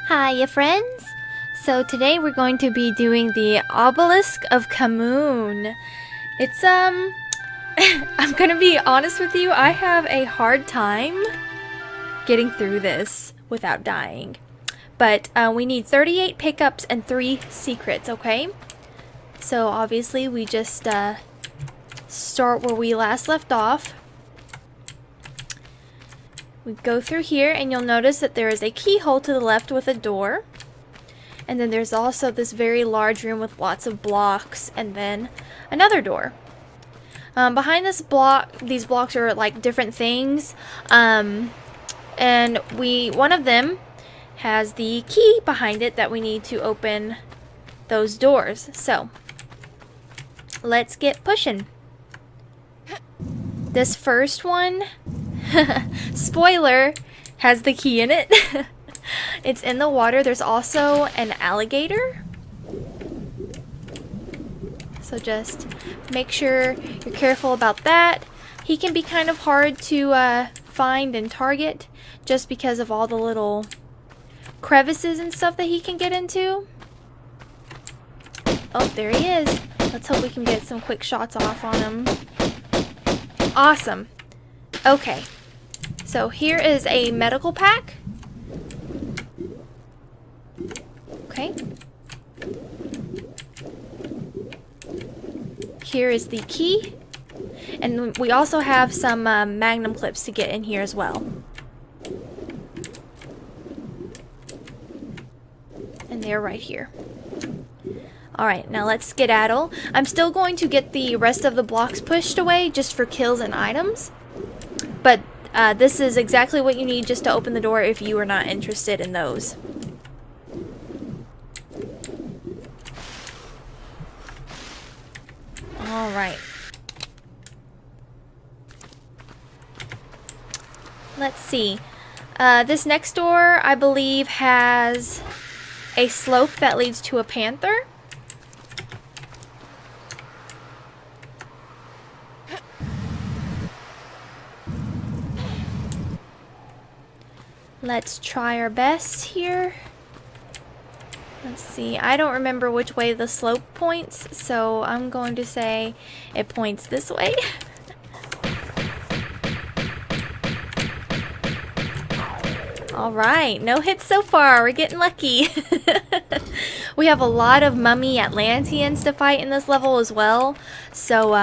Hiya friends! So today we're going to be doing the Obelisk of Khamoon. It's I'm gonna be honest with you, I have a hard time getting through this without dying. But we need 38 pickups and 3 secrets, okay? So obviously we just start where we last left off. We go through here and you'll notice that there is a keyhole to the left with a door. And then there's also this very large room with lots of blocks and then another door. Behind this block, these blocks are like different things. And one of them has the key behind it that we need to open those doors. So let's get pushing. This first one, spoiler, has the key in it. It's in the water. There's also an alligator. So just make sure you're careful about that. He can be kind of hard to find and target just because of all the little crevices and stuff that he can get into. Oh, there he is. Let's hope we can get some quick shots off on him. Awesome. Okay. So here is a medical pack. Okay. Here is the key. And we also have some magnum clips to get in here as well. And they're right here. Alright, now let's skedaddle. I'm still going to get the rest of the blocks pushed away just for kills and items. But this is exactly what you need just to open the door if you are not interested in those. Alright. Let's see. This next door, I believe, has a slope that leads to a panther. Let's try our best here. Let's see. I don't remember which way the slope points, so I'm going to say it points this way. Alright, no hits so far. We're getting lucky. We have a lot of mummy Atlanteans to fight in this level as well, so,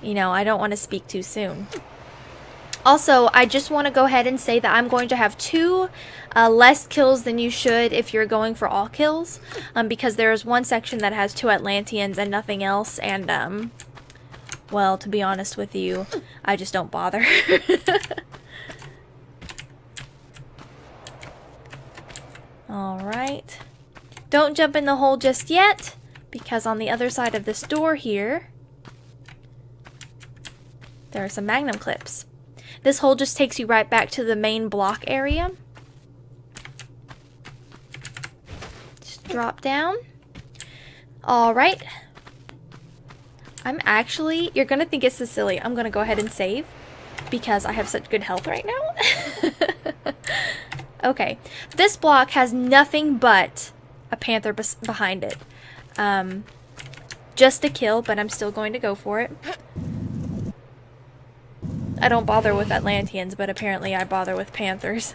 you know, I don't want to speak too soon. Also, I just want to go ahead and say that I'm going to have 2 less kills than you should if you're going for all kills. Because there's one section that has 2 Atlanteans and nothing else. And, well, to be honest with you, I just don't bother. Alright. Don't jump in the hole just yet. Because on the other side of this door here, there are some magnum clips. This hole just takes you right back to the main block area. Just drop down. Alright. You're gonna think it's this silly. I'm gonna go ahead and save because I have such good health right now. Okay. This block has nothing but a panther behind it. Just a kill, but I'm still going to go for it. I don't bother with Atlanteans, but apparently I bother with panthers.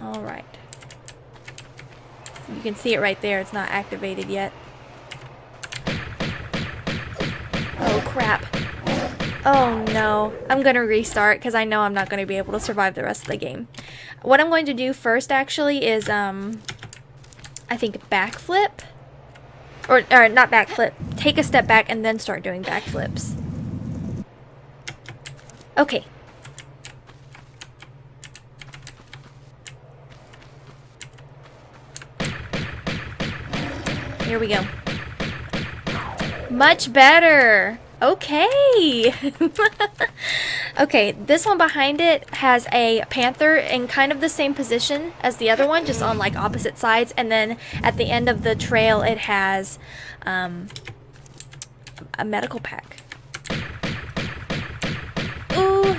Alright. You can see it right there. It's not activated yet. Oh, crap. Oh, no. I'm going to restart because I know I'm not going to be able to survive the rest of the game. What I'm going to do first, actually, is, I think backflip. Or not backflip. Take a step back and then start doing backflips. Okay. Here we go. Much better. Okay. Okay, this one behind it has a panther in kind of the same position as the other one, just on like opposite sides. And then at the end of the trail, it has a medical pack. Ooh.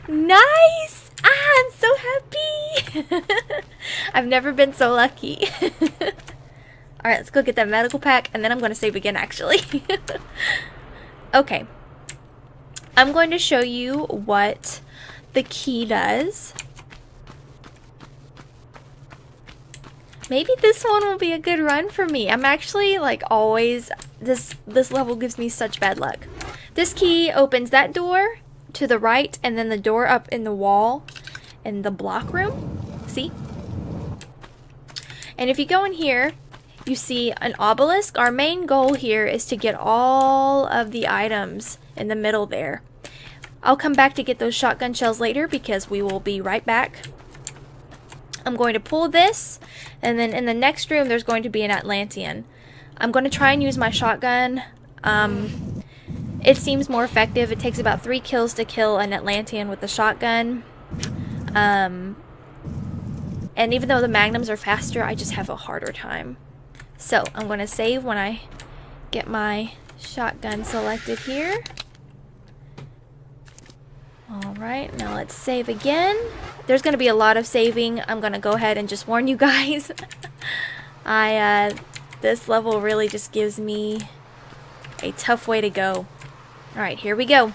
Nice! Ah! I've never been so lucky. Alright, let's go get that medical pack, and then I'm going to save again, actually. Okay. I'm going to show you what the key does. Maybe this one will be a good run for me. I'm actually, like, always... This level gives me such bad luck. This key opens that door to the right, and then the door up in the wall in the block room. See? And if you go in here, you see an obelisk. Our main goal here is to get all of the items in the middle there. I'll come back to get those shotgun shells later because we will be right back. I'm going to pull this, and then in the next room there's going to be an Atlantean. I'm going to try and use my shotgun. It seems more effective. It takes about 3 kills to kill an Atlantean with the shotgun. And even though the magnums are faster, I just have a harder time. So I'm going to save when I get my shotgun selected here. Alright, now let's save again. There's going to be a lot of saving. I'm going to go ahead and just warn you guys. This level really just gives me a tough way to go. Alright, here we go.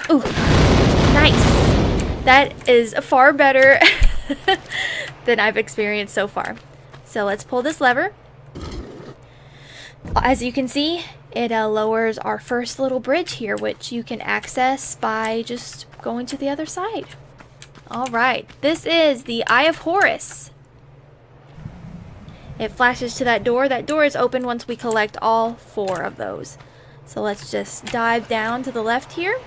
Ooh, nice. That is far better than I've experienced so far. So let's pull this lever. As you can see, it lowers our first little bridge here, which you can access by just going to the other side. Alright, this is the Eye of Horus. It flashes to that door. That door is open once we collect all 4 of those. So let's just dive down to the left here.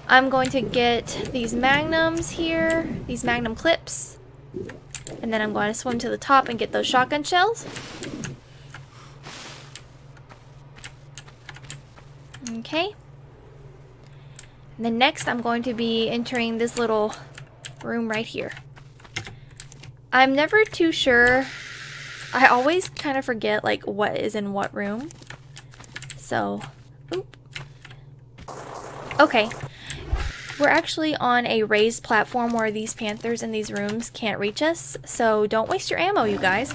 I'm going to get these magnums here, these magnum clips. And then I'm going to swim to the top and get those shotgun shells. Okay. And then next I'm going to be entering this little room right here. I'm never too sure. I always kind of forget like what is in what room. So, oop. Okay. We're actually on a raised platform where these panthers in these rooms can't reach us. So don't waste your ammo, you guys.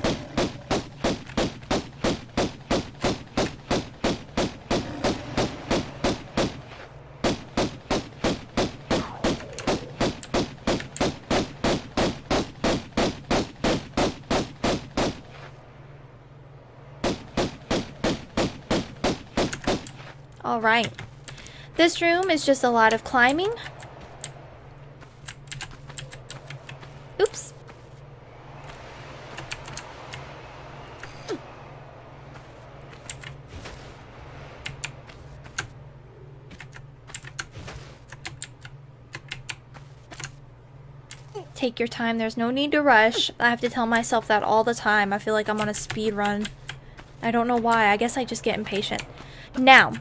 Alright, this room is just a lot of climbing. Oops. Take your time, there's no need to rush. I have to tell myself that all the time. I feel like I'm on a speed run. I don't know why, I guess I just get impatient. Now,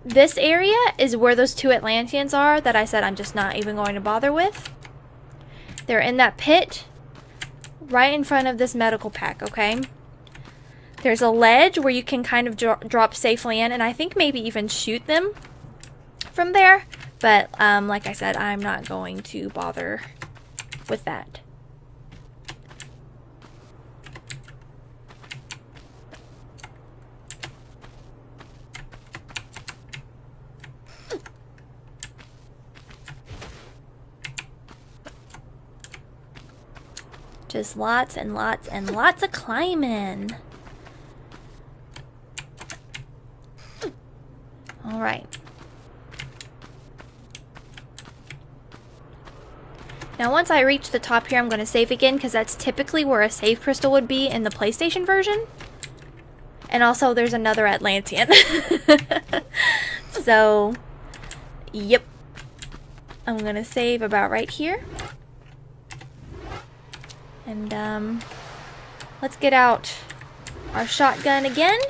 this area is where those 2 Atlanteans are that I said I'm just not even going to bother with. They're in that pit right in front of this medical pack, okay? There's a ledge where you can kind of drop safely in, and I think maybe even shoot them from there. But like I said, I'm not going to bother with that. Just lots and lots and lots of climbing. Alright. Now once I reach the top here, I'm going to save again because that's typically where a save crystal would be in the PlayStation version. And also there's another Atlantean. So, yep. I'm going to save about right here. And let's get out our shotgun again.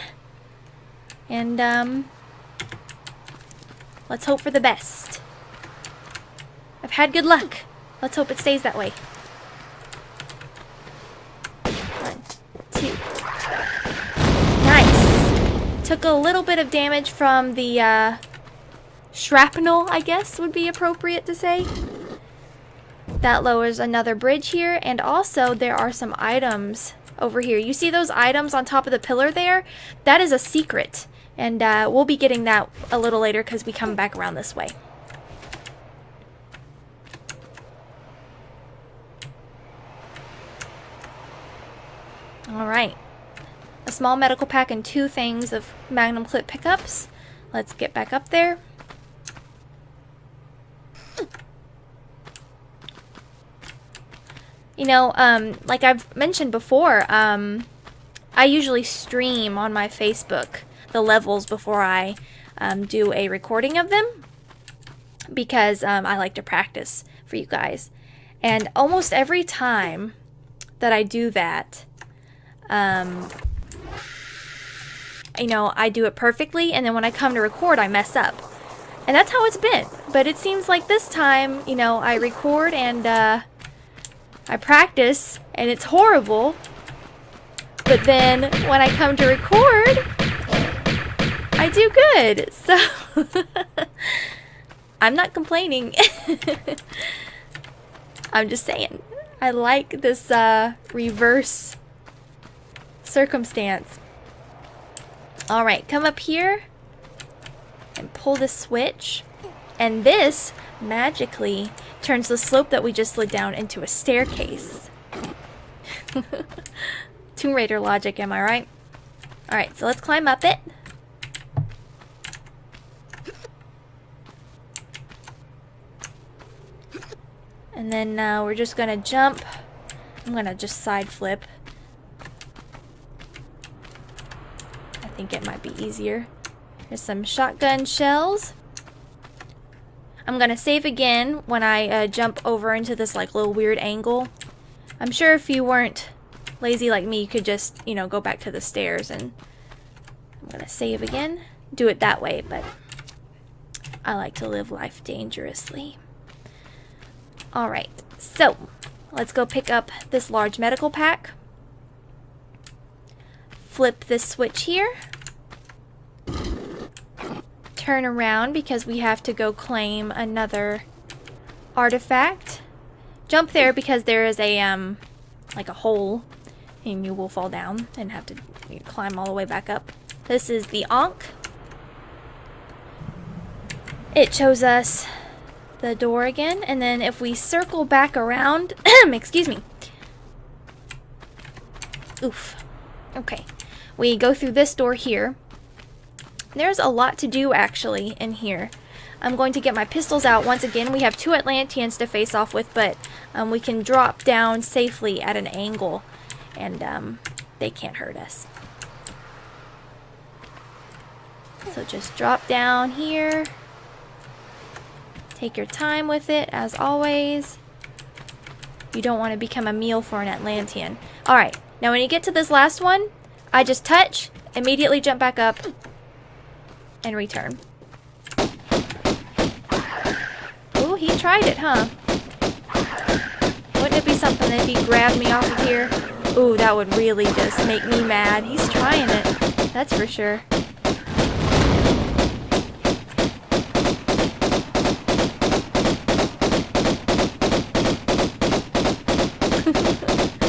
And let's hope for the best. I've had good luck. Let's hope it stays that way. 1, 2. Nice. Took a little bit of damage from the shrapnel, I guess would be appropriate to say. That lowers another bridge here, and also there are some items over here. You see those items on top of the pillar there? That is a secret, and we'll be getting that a little later because we come back around this way. Alright, a small medical pack and 2 things of magnum clip pickups. Let's get back up there. You know, like I've mentioned before, I usually stream on my Facebook the levels before I do a recording of them, because I like to practice for you guys. And almost every time that I do that, you know, I do it perfectly, and then when I come to record, I mess up. And that's how it's been. But it seems like this time, you know, I record and I practice, and it's horrible. But then when I come to record, I do good. So I'm not complaining. I'm just saying, I like this reverse circumstance. Alright, come up here and pull the switch, and this magically turns the slope that we just slid down into a staircase. Tomb Raider logic, am I right? Alright, so let's climb up it. And then we're just gonna jump. I'm gonna just side flip. I think it might be easier. There's some shotgun shells. I'm gonna save again when I jump over into this like little weird angle. I'm sure if you weren't lazy like me, you could just, you know, go back to the stairs. And I'm gonna save again. Do it that way, but I like to live life dangerously. Alright, so let's go pick up this large medical pack. Flip this switch here. Turn around because we have to go claim another artifact. Jump there because there is a like a hole, and you will fall down and have to climb all the way back up. This is the Ankh. It shows us the door again, and then if we circle back around, excuse me. Oof. Okay. We go through this door here. There's a lot to do actually in here. I'm going to get my pistols out. Once again, we have 2 Atlanteans to face off with, but we can drop down safely at an angle, and they can't hurt us. So just drop down here. Take your time with it, as always. You don't want to become a meal for an Atlantean. Alright, now when you get to this last one, I just touch, immediately jump back up, and return. Ooh, he tried it, huh? Wouldn't it be something if he grabbed me off of here? Ooh, that would really just make me mad. He's trying it, that's for sure.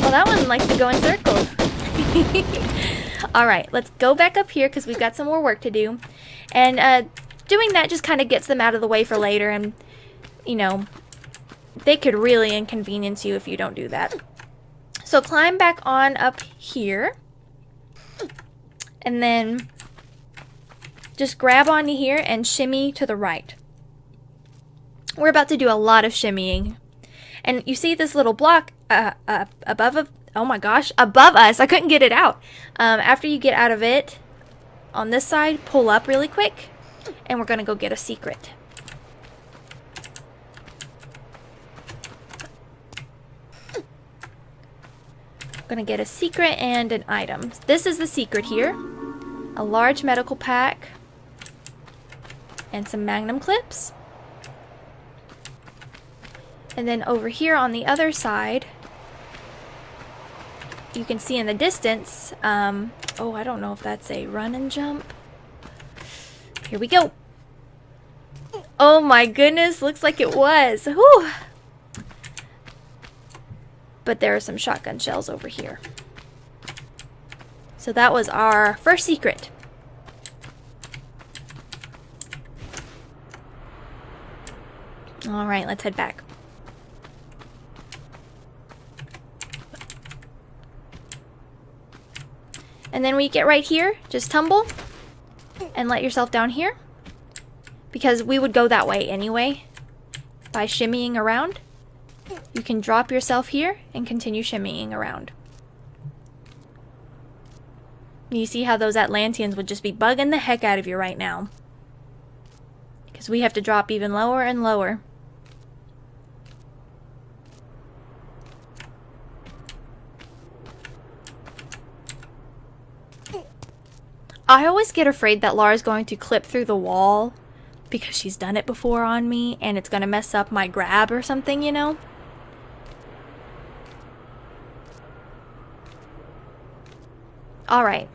Well, that one likes to go in circles. Alright, let's go back up here because we've got some more work to do. And doing that just kind of gets them out of the way for later, and, you know, they could really inconvenience you if you don't do that. So climb back on up here. And then just grab onto here and shimmy to the right. We're about to do a lot of shimmying. And you see this little block above us. I couldn't get it out. After you get out of it, on this side, pull up really quick, and we're gonna go get a secret. Gonna get a secret and an item. This is the secret here. A large medical pack and some magnum clips. And then over here on the other side, you can see in the distance, oh, I don't know if that's a run and jump. Here we go. Oh my goodness, looks like it was. Whew. But there are some shotgun shells over here. So that was our first secret. Alright, let's head back. And then when you get right here, just tumble and let yourself down here. Because we would go that way anyway. By shimmying around. You can drop yourself here and continue shimmying around. You see how those Atlanteans would just be bugging the heck out of you right now. Because we have to drop even lower and lower. I always get afraid that Lara's going to clip through the wall because she's done it before on me and it's going to mess up my grab or something, you know? Alright.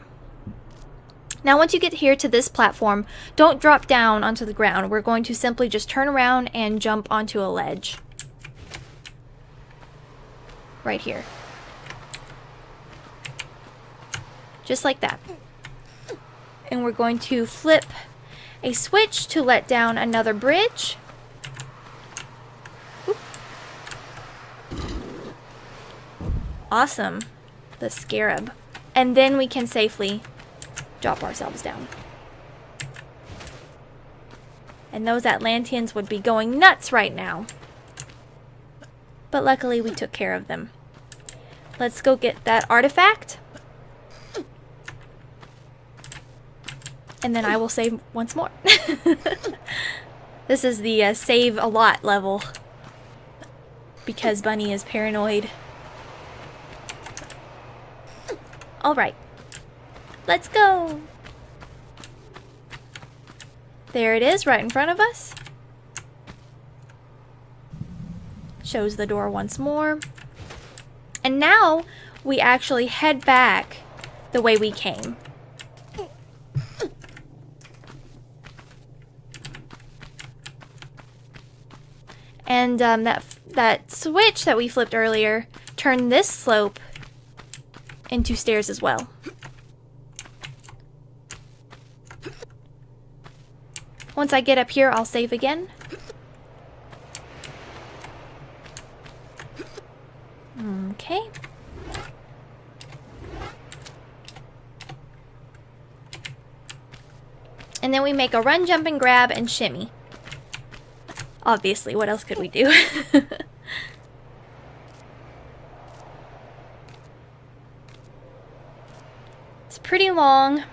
Now once you get here to this platform, don't drop down onto the ground. We're going to simply just turn around and jump onto a ledge. Right here. Just like that. And we're going to flip a switch to let down another bridge. Oop. Awesome. The scarab. And then we can safely drop ourselves down. And those Atlanteans would be going nuts right now. But luckily we took care of them. Let's go get that artifact. And then I will save once more. This is the save a lot level. Because Bunny is paranoid. Alright. Let's go. There it is, right in front of us. Shows the door once more. And now we actually head back the way we came. And that switch that we flipped earlier turned this slope into stairs as well. Once I get up here, I'll save again. Okay. And then we make a run, jump, and grab, and shimmy. Obviously, what else could we do? It's pretty long.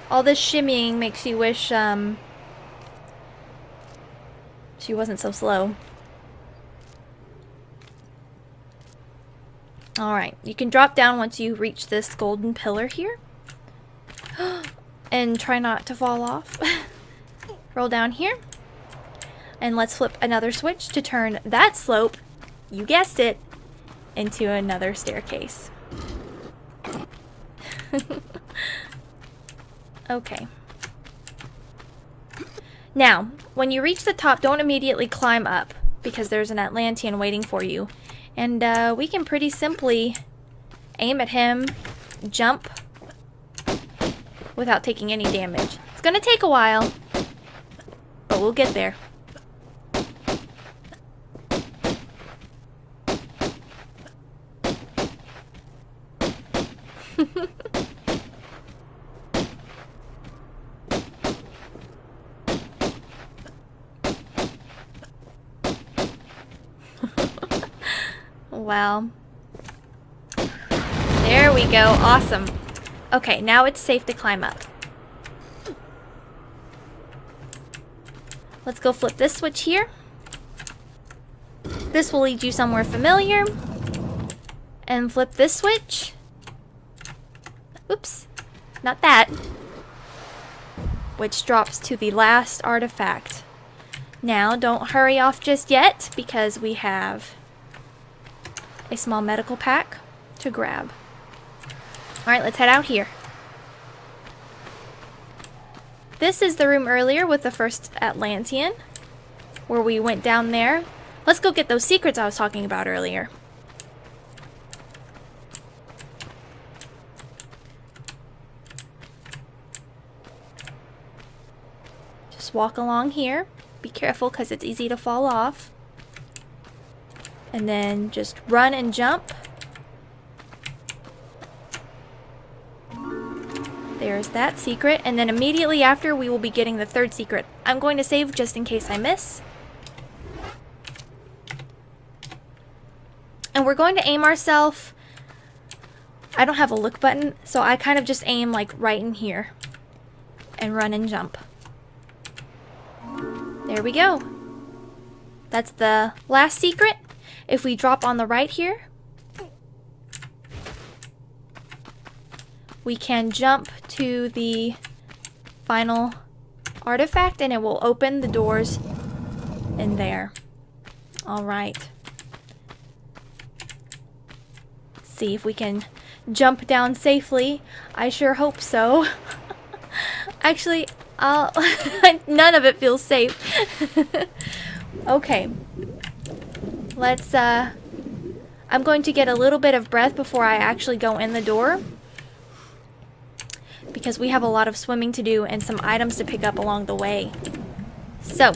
All this shimmying makes you wish she wasn't so slow. Alright, you can drop down once you reach this golden pillar here. And try not to fall off. Roll down here. And let's flip another switch to turn that slope, you guessed it, into another staircase. Okay. Now, when you reach the top, don't immediately climb up, because there's an Atlantean waiting for you. And we can pretty simply aim at him, jump, without taking any damage. It's gonna take a while, but we'll get there. Wow. There we go. Awesome. Okay, now it's safe to climb up. Let's go flip this switch here. This will lead you somewhere familiar. And flip this switch. Oops. Not that. Which drops to the last artifact. Now, don't hurry off just yet, because we have a small medical pack to grab. Alright, let's head out here. This is the room earlier with the first Atlantean. where we went down there. Let's go get those secrets I was talking about earlier. Just walk along here. Be careful because it's easy to fall off. And then just run and jump. There's that secret. And then immediately after, we will be getting the third secret. I'm going to save just in case I miss. And we're going to aim ourselves. I don't have a look button, so I kind of just aim like right in here. And run and jump. There we go. That's the last secret. If we drop on the right here, we can jump to the final artifact and it will open the doors in there. Alright. See if we can jump down safely. I sure hope so. Actually, none of it feels safe. Okay. Let's, I'm going to get a little bit of breath before I actually go in the door, because we have a lot of swimming to do and some items to pick up along the way. So,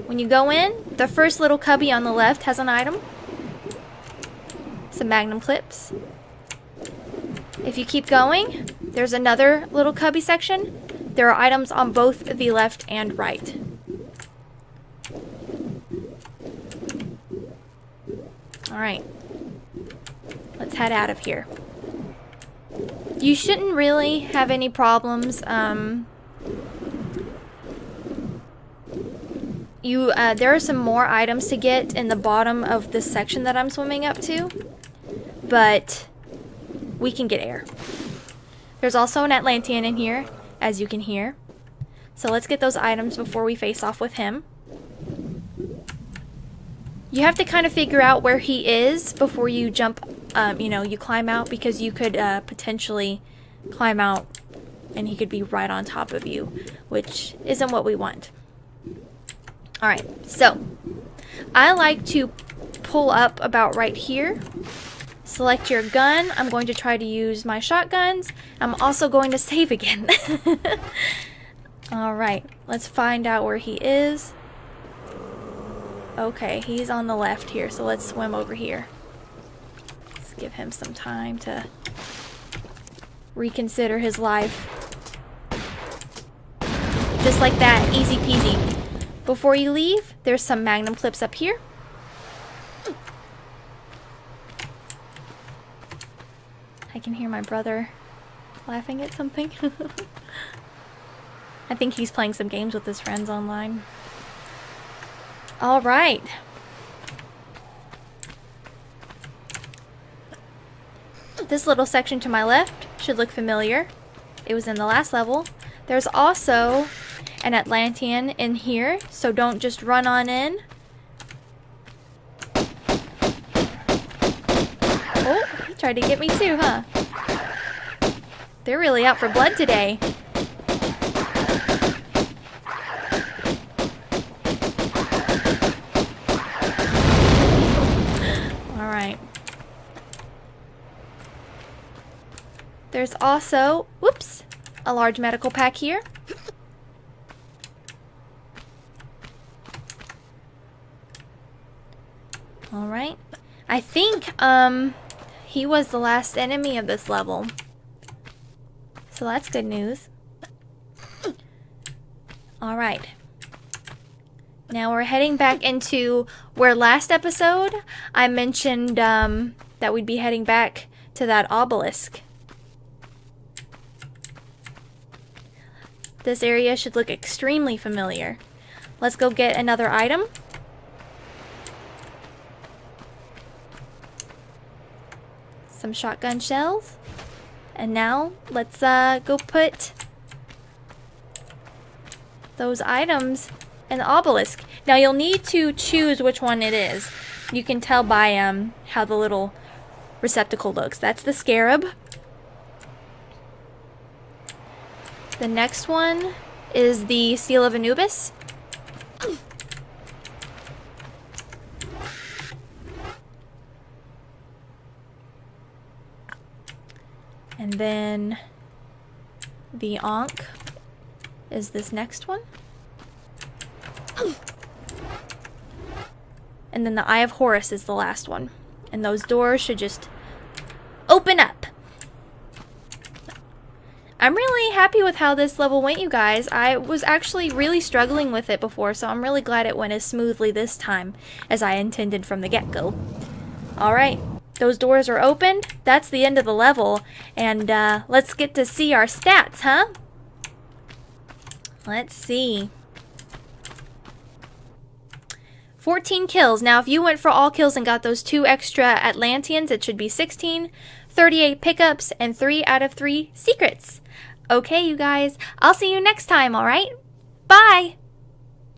when you go in, the first little cubby on the left has an item. Some magnum clips. If you keep going, there's another little cubby section. There are items on both the left and right. Alright. Let's head out of here. You shouldn't really have any problems. There are some more items to get in the bottom of this section that I'm swimming up to, but we can get air. There's also an Atlantean in here, as you can hear. So let's get those items before we face off with him. You have to kind of figure out where he is before you jump, you climb out, because you could potentially climb out and he could be right on top of you, which isn't what we want. Alright, so I like to pull up about right here. Select your gun. I'm going to try to use my shotguns. I'm also going to save again. Alright, let's find out where he is. Okay, he's on the left here, so let's swim over here. Let's give him some time to reconsider his life. Just like that, easy peasy. Before you leave, there's some magnum clips up here. I can hear my brother laughing at something. I think he's playing some games with his friends online. Alright. This little section to my left should look familiar. It was in the last level. There's also an Atlantean in here, so don't just run on in. Oh, he tried to get me too, huh? They're really out for blood today. There's also, whoops, a large medical pack here. Alright. I think, he was the last enemy of this level. So that's good news. Alright. Now we're heading back into where last episode I mentioned, that we'd be heading back to that obelisk. This area should look extremely familiar. Let's go get another item. Some shotgun shells. And now, let's go put those items in the obelisk. Now you'll need to choose which one it is. You can tell by how the little receptacle looks. That's the scarab. The next one is the Seal of Anubis. And then the Ankh is this next one. And then the Eye of Horus is the last one. And those doors should just open up. I'm really happy with how this level went, you guys. I was actually really struggling with it before, so I'm really glad it went as smoothly this time as I intended from the get-go. Alright, those doors are opened. That's the end of the level. And let's get to see our stats, huh? Let's see. 14 kills. Now, if you went for all kills and got those 2 extra Atlanteans, it should be 16, 38 pickups, and 3 out of 3 secrets. Okay, you guys. I'll see you next time, alright? Bye!